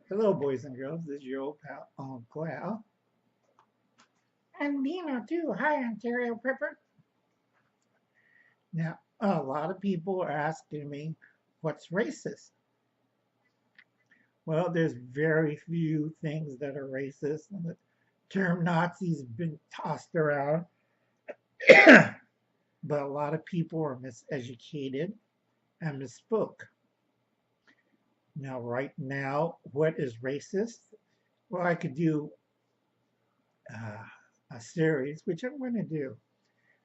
Hello, boys and girls. This is your old pal, Uncle Al. And Dino, too. Hi, Ontario Prepper. Now, a lot of people are asking me, what's racist? Well, there's very few things that are racist. And the term Nazi's been tossed around, but a lot of people are miseducated and misspoke. Now, right now, what is racist? Well, I could do uh, a series, which I'm going to do.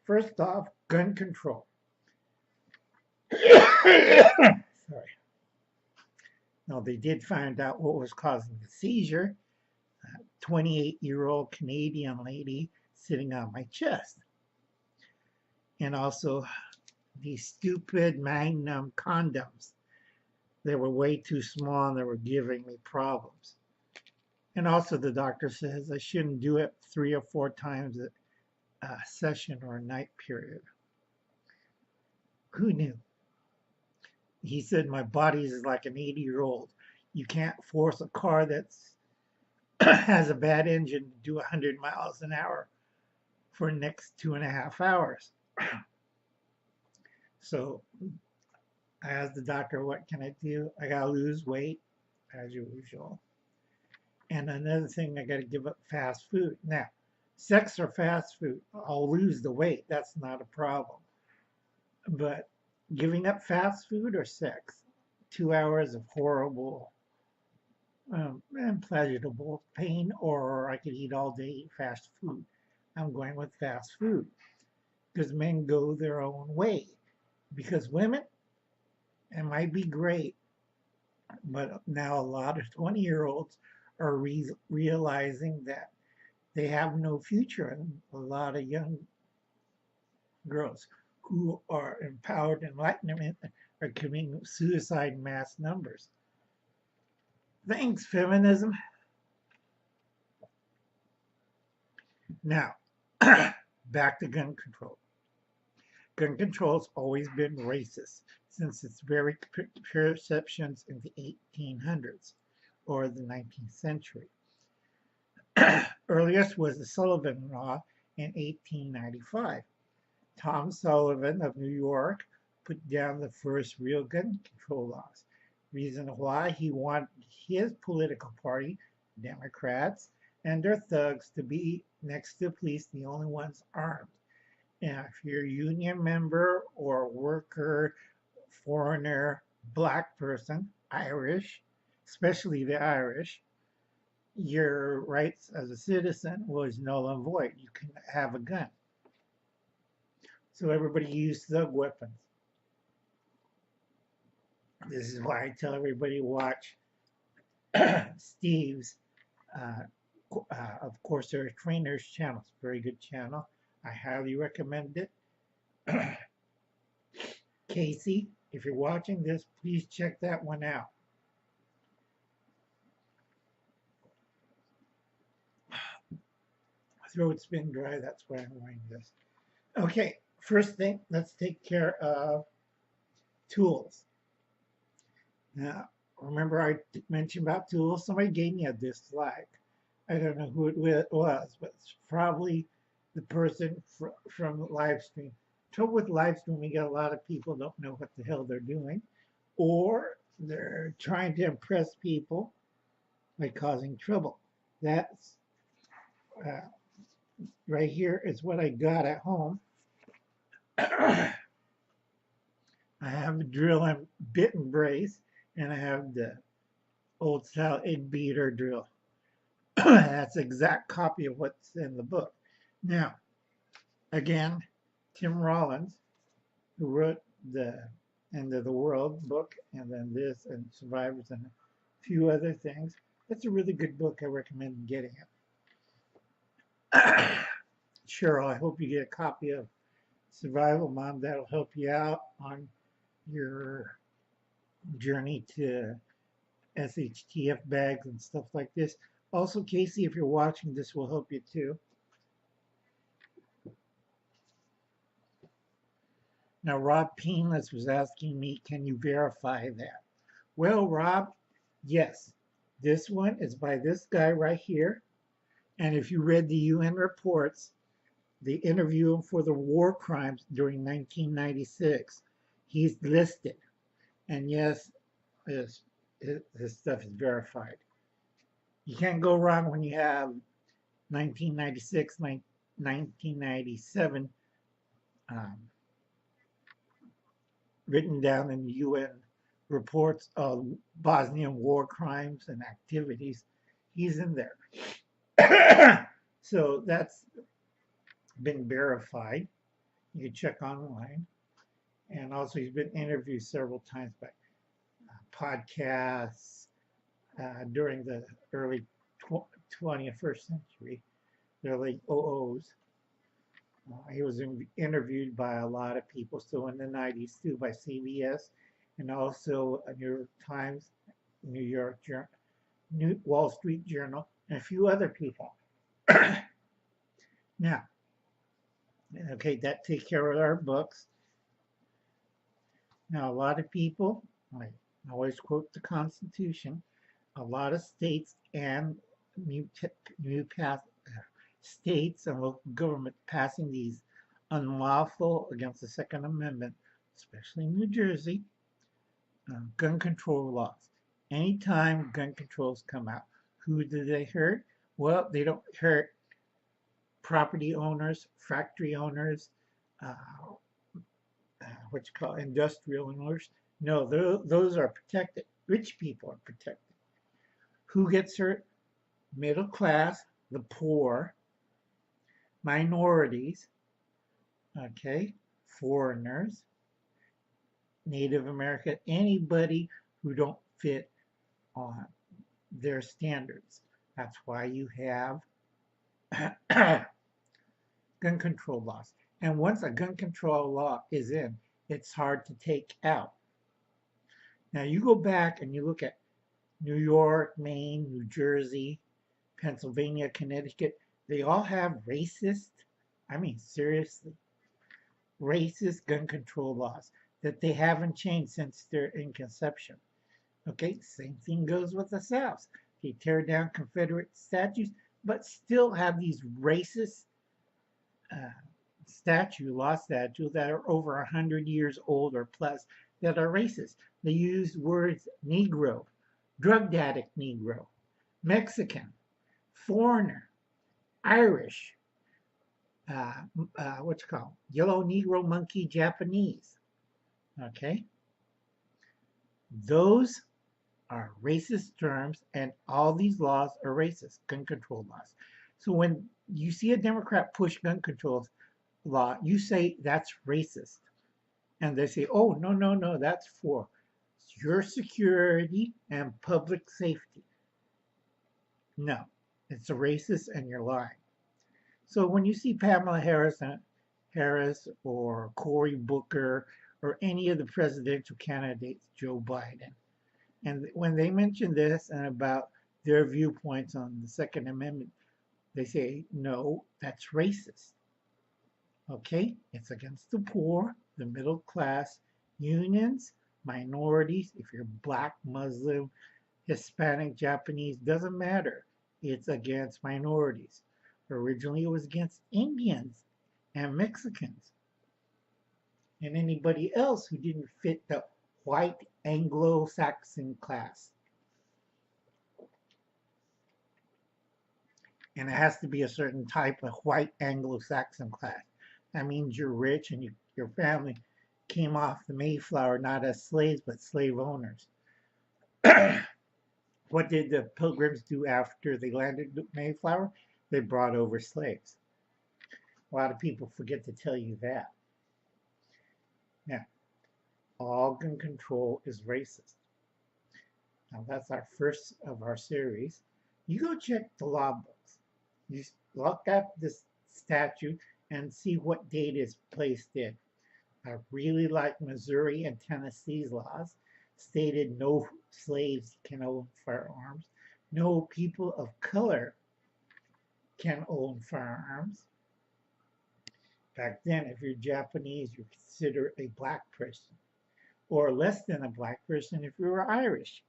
First off, gun control. Sorry. Now, they did find out what was causing the seizure. A 28-year-old Canadian lady sitting on my chest. And also these stupid Magnum condoms. They were way too small and they were giving me problems. And also the doctor says I shouldn't do it 3 or 4 times a session or a night period. Who knew? He said my body is like an 80-year-old. You can't force a car that's has a bad engine to do 100 miles an hour for the next 2.5 hours. So I asked the doctor, what can I do? I got to lose weight, as usual. And another thing, I got to give up fast food. Now, sex or fast food, I'll lose the weight. That's not a problem. But giving up fast food or sex, 2 hours of horrible and pleasurable pain, or I could eat all day fast food. I'm going with fast food because men go their own way. Because women, it might be great, but now a lot of 20-year-olds are realizing that they have no future, and a lot of young girls who are empowered enlightenment are committing suicide in mass numbers. Thanks, feminism. Now, back to gun control. Gun control has always been racist since its very perceptions in the 1800s or the 19th century. Earliest was the Sullivan Law in 1895. Tom Sullivan of New York put down the first real gun control laws. Reason why he wanted his political party, Democrats, and their thugs to be next to the police, the only ones armed. And if you're a union member or worker, foreigner, black person, Irish, especially the Irish, your rights as a citizen was null and void. You can have a gun. So everybody used thug weapons. This is why I tell everybody to watch Steve's, of course, their trainers channel. It's a very good channel. I highly recommend it. Casey, if you're watching this, please check that one out. My throat's been dry, that's why I'm wearing this. Okay, first thing, let's take care of tools. Now, remember I mentioned about tools? Somebody gave me a dislike. I don't know who it was, but it's probably the person from live stream. Trouble with live stream, we get a lot of people don't know what the hell they're doing, or they're trying to impress people by causing trouble. That's right here is what I got at home. I have a drill and bit and brace, and I have the old style egg beater drill. That's an exact copy of what's in the book. Now, again, Tim Rollins, who wrote the End of the World book, and then this, and Survivors, and a few other things. That's a really good book. I recommend getting it. Cheryl, I hope you get a copy of Survival Mom. That'll help you out on your journey to SHTF bags and stuff like this. Also, Casey, if you're watching, this will help you too. Now, Rob Painless was asking me, can you verify that? Well, Rob, yes. This one is by this guy right here. And if you read the UN reports, they interview him for the war crimes during 1996. He's listed. And yes, his stuff is verified. You can't go wrong when you have 1996, 1997 um, written down in the UN reports of Bosnian war crimes and activities. He's in there. So that's been verified. You can check online. And also, he's been interviewed several times by podcasts during the early 21st century, the early OOs. He was interviewed by a lot of people, so in the 90s too, by CBS and also New York Times, New York New Wall Street Journal, and a few other people. Now, okay, that takes care of our books. Now, a lot of people, I always quote the Constitution, a lot of states and states and local government passing these unlawful against the Second Amendment, especially New Jersey, gun control laws. Anytime gun controls come out, who do they hurt? Well, they don't hurt property owners, factory owners, uh, what you call industrial owners. No, those are protected. Rich people are protected. Who gets hurt? Middle class, the poor, minorities, okay, foreigners, Native American, anybody who don't fit on their standards. That's why you have gun control laws. And once a gun control law is in, it's hard to take out. Now you go back and you look at New York, Maine, New Jersey, Pennsylvania, Connecticut, they all have racist, I mean, seriously, racist gun control laws that they haven't changed since their inception. Okay, same thing goes with the South. They tear down Confederate statues, but still have these racist law statues that are over 100 years old or plus that are racist. They use words Negro, drug addict Negro, Mexican, foreigner, Irish, what's it called? Yellow Negro monkey Japanese. Okay? Those are racist terms, and all these laws are racist, gun control laws. So when you see a Democrat push gun control law, you say that's racist. And they say, oh, no, no, no, that's for your security and public safety. No, it's a racist and you're lying. So when you see Pamela Harris or Cory Booker or any of the presidential candidates, Joe Biden, and when they mention this and about their viewpoints on the Second Amendment, they say, no, that's racist. Okay? It's against the poor, the middle class, unions, minorities, if you're black, Muslim, Hispanic, Japanese, doesn't matter. It's against minorities. Originally, it was against Indians and Mexicans and anybody else who didn't fit the white Anglo-Saxon class. And it has to be a certain type of white Anglo-Saxon class. That means you're rich and your family came off the Mayflower not as slaves but slave owners. What did the Pilgrims do after they landed at Mayflower? They brought over slaves. A lot of people forget to tell you that. Now, all gun control is racist. Now, that's our first of our series. You go check the law books. You look up this statute and see what date is placed in. I really like Missouri and Tennessee's laws. Stated no slaves can own firearms. No people of color can own firearms. Back then, if you're Japanese, you're considered a black person, or less than a black person if you were Irish.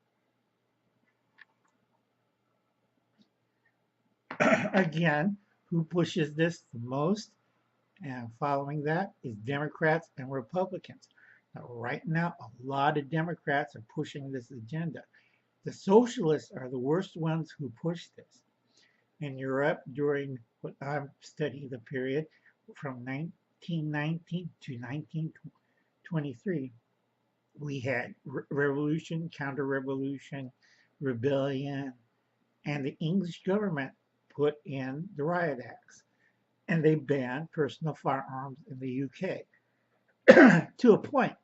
Again, who pushes this the most? And following that is Democrats and Republicans. Now, right now, a lot of Democrats are pushing this agenda. The socialists are the worst ones who push this. In Europe, during what I'm studying the period from 1919 to 1923, we had revolution, counter-revolution, rebellion, and the English government put in the riot acts, and they banned personal firearms in the UK to a point.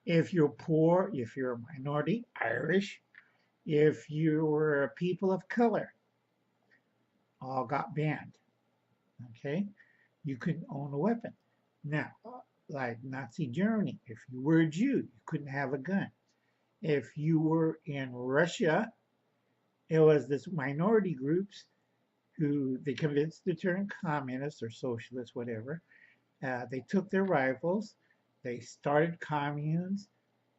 If you're poor, if you're a minority, Irish, if you were a people of color, all got banned. Okay, you couldn't own a weapon. Now, like Nazi Germany, if you were a Jew, you couldn't have a gun. If you were in Russia, it was this minority groups who they convinced to turn communist or socialist, whatever. They took their rifles, they started communes.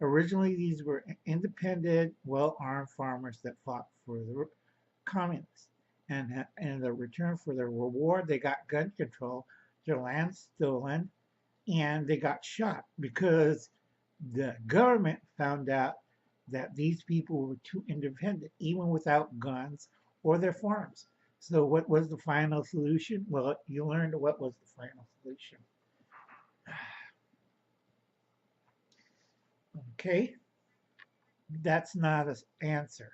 Originally, these were independent, well-armed farmers that fought for the communists. And in the return for their reward, they got gun control, their land stolen, and they got shot because the government found out that these people were too independent, even without guns or their farms. So, what was the final solution? Well, you learned what was the final solution. Okay, that's not an answer.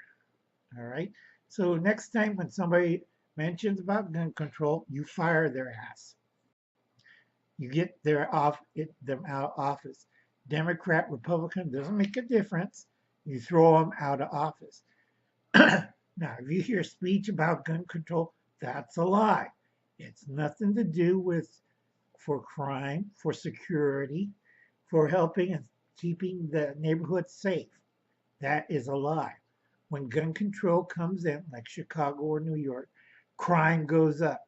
All right. So next time when somebody mentions about gun control, you fire their ass. You get them out of office. Democrat, Republican doesn't make a difference. You throw them out of office. Now, if you hear speech about gun control, that's a lie. It's nothing to do with for crime, for security, for helping and keeping the neighborhood safe. That is a lie. When gun control comes in, like Chicago or New York, crime goes up,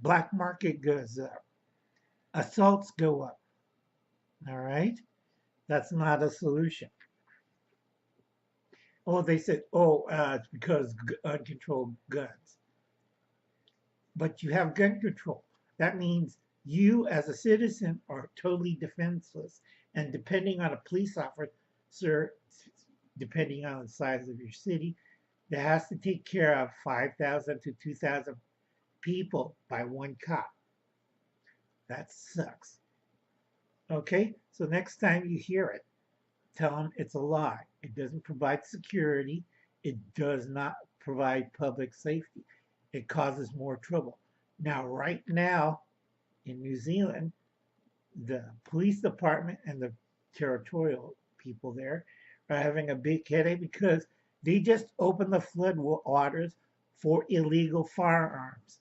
black market goes up, assaults go up. All right? That's not a solution. Oh, they said, it's because uncontrolled guns. But you have gun control. That means you, as a citizen, are totally defenseless. And depending on a police officer, depending on the size of your city, that has to take care of 5,000 to 2,000 people by one cop. That sucks. Okay, so next time you hear it, tell them it's a lie. It doesn't provide security. It does not provide public safety. It causes more trouble. Now, right now in New Zealand, the police department and the territorial people there are having a big headache because they just opened the floodwaters for illegal firearms.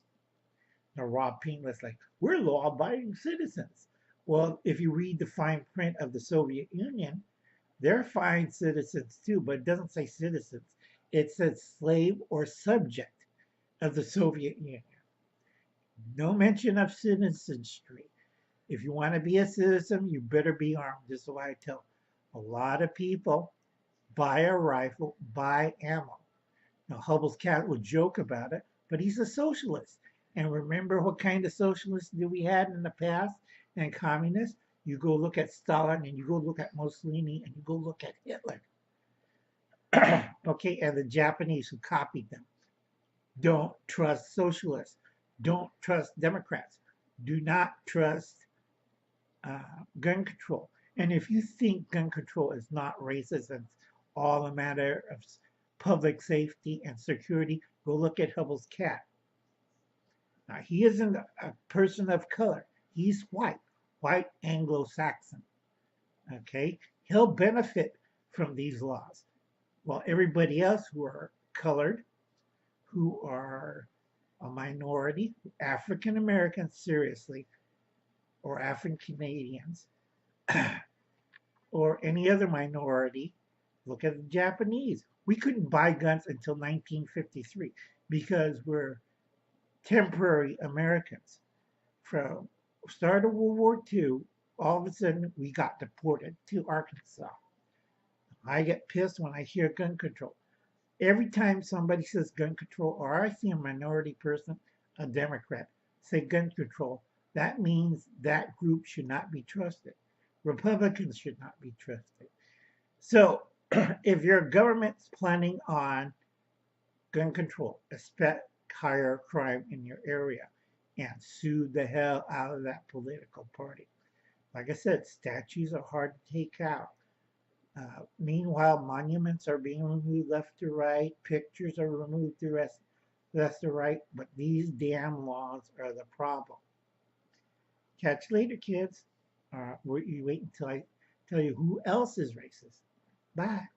Now, Rob Ping was like, we're law abiding citizens. Well, if you read the fine print of the Soviet Union, they're fine citizens too, but it doesn't say citizens. It says slave or subject of the Soviet Union. No mention of citizenry. If you want to be a citizen, you better be armed. This is why I tell a lot of people buy a rifle, buy ammo. Now, Hubble's cat would joke about it, but he's a socialist. And remember what kind of socialists do we had in the past and communists? You go look at Stalin and you go look at Mussolini and you go look at Hitler. Okay, and the Japanese who copied them. Don't trust socialists. Don't trust Democrats. Do not trust gun control. And if you think gun control is not racist and all a matter of public safety and security, go look at Hubble's cat. Now, he isn't a person of color. He's white Anglo-Saxon. Okay? He'll benefit from these laws. While everybody else who are colored, who are a minority, African Americans, seriously, or African Canadians, or any other minority, look at the Japanese. We couldn't buy guns until 1953 because we're temporary Americans. From start of World War II, all of a sudden we got deported to Arkansas. I get pissed when I hear gun control. Every time somebody says gun control, or I see a minority person, a Democrat, say gun control, that means that group should not be trusted. Republicans should not be trusted. So if your government's planning on gun control, expect higher crime in your area and sue the hell out of that political party. Like I said, statues are hard to take out. Meanwhile, monuments are being removed left to right, pictures are removed to left to right, but these damn laws are the problem. Catch you later, kids. You wait until I tell you who else is racist. Bye.